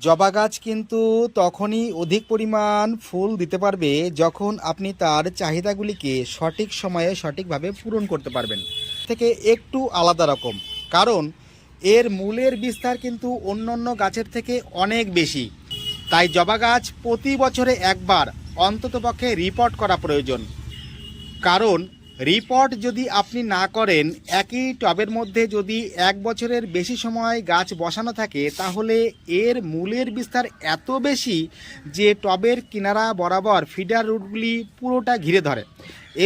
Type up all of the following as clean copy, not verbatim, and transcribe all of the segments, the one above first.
জবা গাছ কিন্তু তখনই অধিক পরিমাণ ফুল দিতে পারবে যখন আপনি তার চাহিদাগুলিকে সঠিক সময়ে সঠিকভাবে পূরণ করতে পারবেন। থেকে একটু আলাদা রকম, কারণ এর মূলের বিস্তার কিন্তু অন্যান্য গাছের থেকে অনেক বেশি। তাই জবা গাছ প্রতি বছরে একবার অন্ততপক্ষে রিপোর্ট করা প্রয়োজন। কারণ রিপোর্ট যদি আপনি না করেন, একই টবের মধ্যে যদি এক বছরের বেশি সময় গাছ বসানো থাকে, তাহলে এর মূলের বিস্তার এত বেশি যে টবের কিনারা বরাবর ফিডার রুটগুলি পুরোটা ঘিরে ধরে।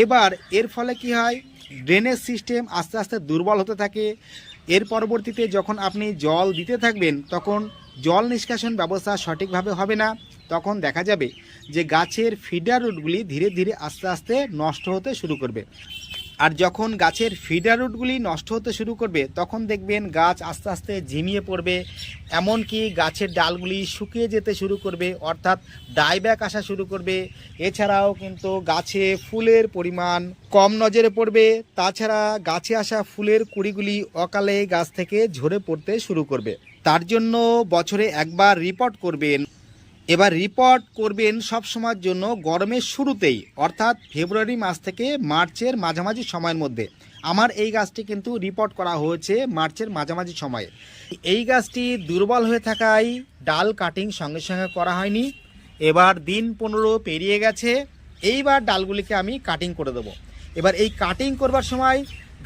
এবার এর ফলে কি হয়, ড্রেনেজ সিস্টেম আস্তে আস্তে দুর্বল হতে থাকে। এর পরবর্তীতে যখন আপনি জল দিতে থাকবেন, তখন জল নিষ্কাশন ব্যবস্থা সঠিকভাবে হবে না। তখন দেখা যাবে যে গাছের ফিডার রুটগুলি ধীরে ধীরে আস্তে আস্তে নষ্ট হতে শুরু করবে। আর যখন গাছের ফিডার রুটগুলি নষ্ট হতে শুরু করবে, তখন দেখবেন গাছ আস্তে আস্তে ঝিমিয়ে পড়বে, এমনকি গাছের ডালগুলি শুকিয়ে যেতে শুরু করবে, অর্থাৎ ডাইব্যাক আসা শুরু করবে। এছাড়াও কিন্তু গাছে ফুলের পরিমাণ কম নজরে পড়বে। তাছাড়া গাছে আসা ফুলের কুড়িগুলি অকালে গাছ থেকে ঝরে পড়তে শুরু করবে। তার জন্য বছরে একবার রিপোর্ট করবেন। এবার রিপোর্ট করবেন সব সময়ের জন্য গরমের শুরুতেই, অর্থাৎ ফেব্রুয়ারি মাস থেকে মার্চের মাঝামাঝি সময়ের মধ্যে। আমার এই গাছটি কিন্তু রিপোর্ট করা হয়েছে মার্চের মাঝামাঝি সময়ে। এই গাছটি দুর্বল হয়ে থাকায় ডাল কাটিং সঙ্গে সঙ্গে করা হয়নি। এবার দিন 15 পেরিয়ে গেছে, এইবার ডালগুলিকে আমি কাটিং করে দেবো। এবার এই কাটিং করবার সময়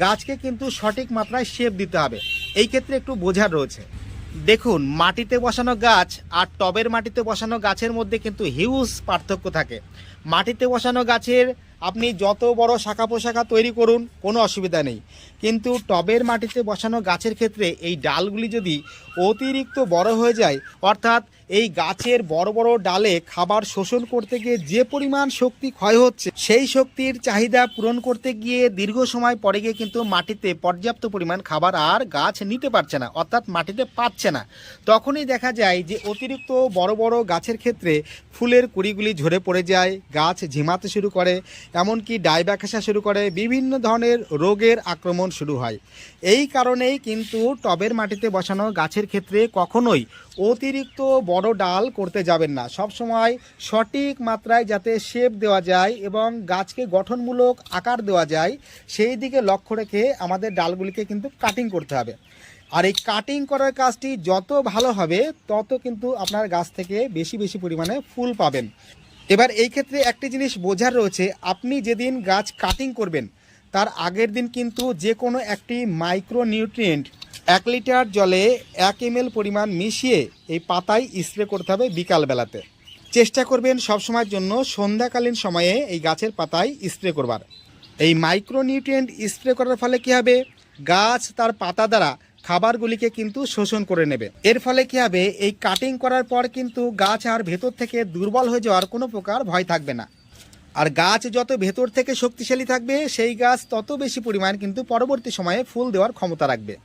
গাছকে কিন্তু সঠিক মাত্রায় শেপ দিতে হবে। এই ক্ষেত্রে একটু বোঝার রয়েছে। দেখুন, মাটিতে বসানো গাছ আর টবের মাটিতে বসানো গাছের মধ্যে কিন্তু হিউজ পার্থক্য থাকে। মাটিতে বসানো গাছের আপনি যত বড় শাখা পোশাখা তৈরি করুন, কোনো অসুবিধা নেই, কিন্তু টবের মাটিতে বসানো গাছের ক্ষেত্রে এই ডালগুলি যদি অতিরিক্ত বড় হয়ে যায়, অর্থাৎ এই গাছের বড় বড় ডালে খাবার শোষণ করতে গিয়ে যে পরিমাণ শক্তি ক্ষয় হচ্ছে, সেই শক্তির চাহিদা পূরণ করতে গিয়ে দীর্ঘ সময় পরে গিয়ে কিন্তু মাটিতে পর্যাপ্ত পরিমাণ খাবার আর গাছ নিতে পারছে না, অর্থাৎ মাটিতে পাচ্ছে না। তখনই দেখা যায় যে অতিরিক্ত বড় বড় গাছের ক্ষেত্রে ফুলের কুড়িগুলি ঝরে পড়ে যায়, গাছ ঝিমাতে শুরু করে, এমনকি ডাইব্যাক আসা শুরু করে, বিভিন্ন ধরনের রোগের আক্রমণ শুরু হয়। এই কারণেই কিন্তু টবের মাটিতে বসানো গাছের ক্ষেত্রে কখনোই অতিরিক্ত বড় ডাল করতে যাবেন না। সব সময় সঠিক মাত্রায় যাতে শেপ দেওয়া যায় এবং গাছকে গঠনমূলক আকার দেওয়া যায়, সেই দিকে লক্ষ্য রেখে আমাদের ডালগুলিকে কিন্তু কাটিং করতে হবে। আর এই কাটিং করার কাজটি যত ভালো হবে, তত কিন্তু আপনার গাছ থেকে বেশি বেশি পরিমাণে ফুল পাবেন। এবার এই ক্ষেত্রে একটি জিনিস বোঝার রয়েছে, আপনি যেদিন গাছ কাটিং করবেন তার আগের দিন কিন্তু যে কোনো একটি মাইক্রো নিউট্রিয়েন্ট 1 লিটার জলে 1 ml পরিমাণ মিশিয়ে এই পাতায় স্প্রে করতে হবে বিকালবেলাতে। চেষ্টা করবেন সবসময়ের জন্য সন্ধ্যাকালীন সময়ে এই গাছের পাতায় স্প্রে করবার। এই মাইক্রো নিউট্রিয়েন্ট স্প্রে করার ফলে কী হবে, গাছ তার পাতা দ্বারা খাবারগুলিকে কিন্তু শোষণ করে নেবে। এর ফলে কী হবে, এই কাটিং করার পর কিন্তু গাছ আর ভেতর থেকে দুর্বল হয়ে যাওয়ার কোনো প্রকার ভয় থাকবে না। আর গাছ যত ভেতর থেকে শক্তিশালী থাকবে, সেই গাছ তত বেশি পরিমাণ কিন্তু পরবর্তী সময়ে ফুল দেওয়ার ক্ষমতা রাখবে।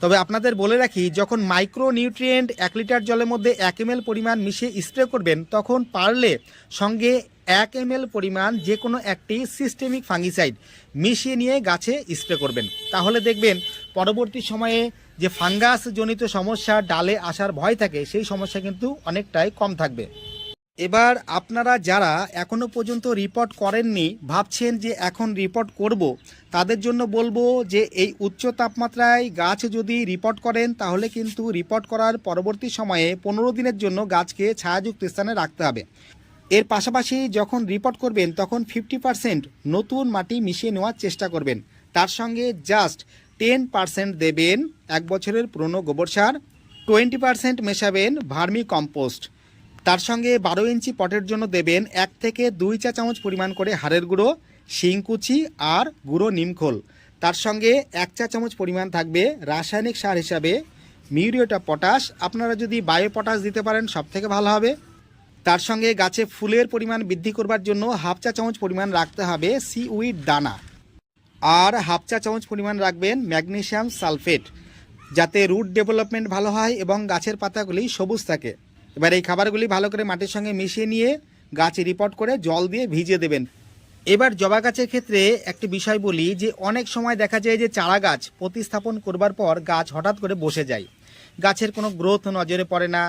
তবে আপনাদের বলে রাখি, যখন মাইক্রো নিউট্রিয়েন্ট 1 লিটার জলের মধ্যে 1 ml পরিমাণ মিশিয়ে স্প্রে করবেন, তখন পারলে সঙ্গে 1 ml পরিমাণ যে কোনো একটি সিস্টেমিক ফাঙ্গিসাইড মিশিয়ে নিয়ে গাছে স্প্রে করবেন। তাহলে দেখবেন পরবর্তী সময়ে যে ফাঙ্গাস জনিত সমস্যা ডালে আসার ভয় থাকে, সেই সমস্যা কিন্তু অনেকটাই কম থাকবে। এবার আপনারা যারা এখনো পর্যন্ত রিপোর্ট করেননি, ভাবছেন যে এখন রিপোর্ট করব, তাদের জন্য বলবো যে এই উচ্চ তাপমাত্রায় গাছ যদি রিপোর্ট করেন, তাহলে কিন্তু রিপোর্ট করার পরবর্তী সময়ে 15 দিনের জন্য গাছকে ছায়াযুক্ত স্থানে রাখতে হবে। এর পাশাপাশি যখন রিপোর্ট করবেন, তখন 50% নতুন মাটি মিশিয়ে নেওয়ার চেষ্টা করবেন। তার সঙ্গে জাস্ট 10% দেবেন 1 বছরের পুরনো গোবর সার, 20% মেশাবেন ভার্মি কম্পোস্ট। তার সঙ্গে 12 ইঞ্চি পটের জন্য দেবেন 1 থেকে 2 চা চামচ পরিমাণ করে হাড়ের গুঁড়ো, শিংকুচি আর গুঁড়ো নিমখোল। তার সঙ্গে 1 চা চামচ পরিমাণ থাকবে রাসায়নিক সার হিসাবে মিউরেট অফ পটাশ। আপনারা যদি বায়ো পটাশ দিতে পারেন সব থেকে ভালো হবে। তার সঙ্গে গাছে ফুলের পরিমাণ বৃদ্ধি করবার জন্য 1/2 চা চামচ পরিমাণ রাখতে হবে সিউইড দানা, আর 1/2 চা চামচ পরিমাণ রাখবেন ম্যাগনেসিয়াম সালফেট, যাতে রুট ডেভেলপমেন্ট ভালো হয় এবং গাছের পাতাগুলি সবুজ থাকে। এবার এই খাবারগুলি ভালো করে মাটির সঙ্গে মিশিয়ে নিয়ে গাছে রিপোর্ট করে জল দিয়ে ভিজিয়ে দেবেন। এবার জবা গাছের ক্ষেত্রে একটি বিষয় বলি, যে অনেক সময় দেখা যায় যে চারা গাছ প্রতিস্থাপন করবার পর গাছ হঠাৎ করে বসে যায়, গাছের কোনো গ্রোথ নজরে পড়ে না।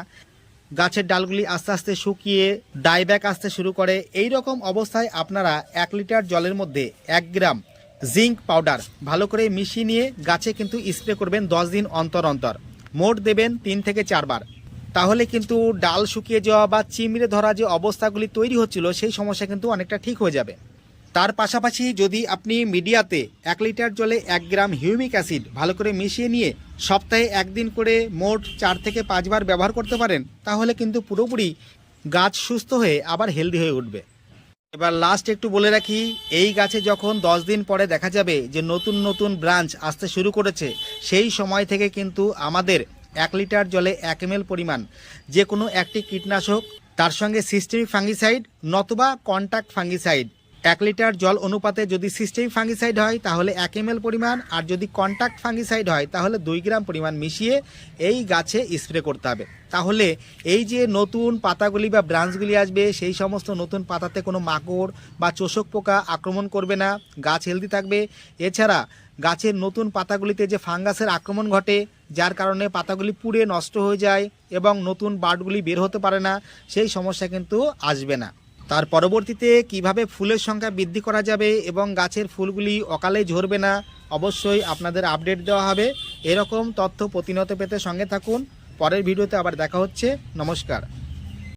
গাছের ডালগুলি আস্তে আস্তে শুকিয়ে ডাইব্যাক আসতে শুরু করে। এই রকম অবস্থায় আপনারা 1 লিটার জলের মধ্যে 1 গ্রাম জিঙ্ক পাউডার ভালো করে মিশিয়ে নিয়ে গাছে কিন্তু স্প্রে করবেন 10 দিন অন্তর অন্তর। মোট দেবেন 3 থেকে 4 বার। তাহলে কিন্তু ডাল শুকিয়ে যাওয়া বা চিমড়ে ধরা যে অবস্থাগুলি তৈরি হচ্ছিল সেই সমস্যা কিন্তু অনেকটা ঠিক হয়ে যাবে। তার পাশাপাশি যদি আপনি মিডিয়াতে 1 লিটার জলে 1 গ্রাম হিউমিক অ্যাসিড ভালো করে মিশিয়ে নিয়ে সপ্তাহে 1 দিন করে মোট 4 থেকে 5 বার ব্যবহার করতে পারেন, তাহলে কিন্তু পুরোপুরি গাছ সুস্থ হয়ে আবার হেলদি হয়ে উঠবে। এবার লাস্ট একটু বলে রাখি, এই গাছে যখন 10 দিন পরে দেখা যাবে যে নতুন নতুন ব্রাঞ্চ আসতে শুরু করেছে, সেই সময় থেকে কিন্তু আমাদের 1 লিটার জলে 1 ml পরিমাণ যে কোনো একটি কীটনাশক, তার সঙ্গে সিস্টেমিক ফাঙ্গিসাইড নতুবা কন্ট্যাক্ট ফাঙ্গিসাইড, 1 লিটার জল অনুপাতে যদি সিস্টেমিক ফাঙ্গিসাইড হয় তাহলে 1 ml পরিমাণ, আর যদি কন্ট্যাক্ট ফাঙ্গিসাইড হয় তাহলে 2 গ্রাম পরিমাণ মিশিয়ে এই গাছে স্প্রে করতে হবে। তাহলে এই যে নতুন পাতাগুলি বা ব্রাঞ্চগুলি আসবে, সেই সমস্ত নতুন পাতাতে কোনো মাকড় বা চোষক পোকা আক্রমণ করবে না, গাছ হেলদি থাকবে। এছাড়া গাছের নতুন পাতাগুলিতে যে ফাঙ্গাসের আক্রমণ ঘটে, যার কারণে পাতাগুলি পুড়ে নষ্ট হয়ে যায় এবং নতুন বার্ডগুলি বের হতে পারে না, সেই সমস্যা কিন্তু আসবে না। তার পরবর্তীতে কিভাবে ফুলের সংখ্যা বৃদ্ধি করা যাবে এবং গাছের ফুলগুলি অকালে ঝরবে না, অবশ্যই আপনাদের আপডেট দেওয়া হবে। এরকম তথ্য প্রতিনিয়ত পেতে সঙ্গে থাকুন। পরের ভিডিওতে আবার দেখা হচ্ছে। নমস্কার।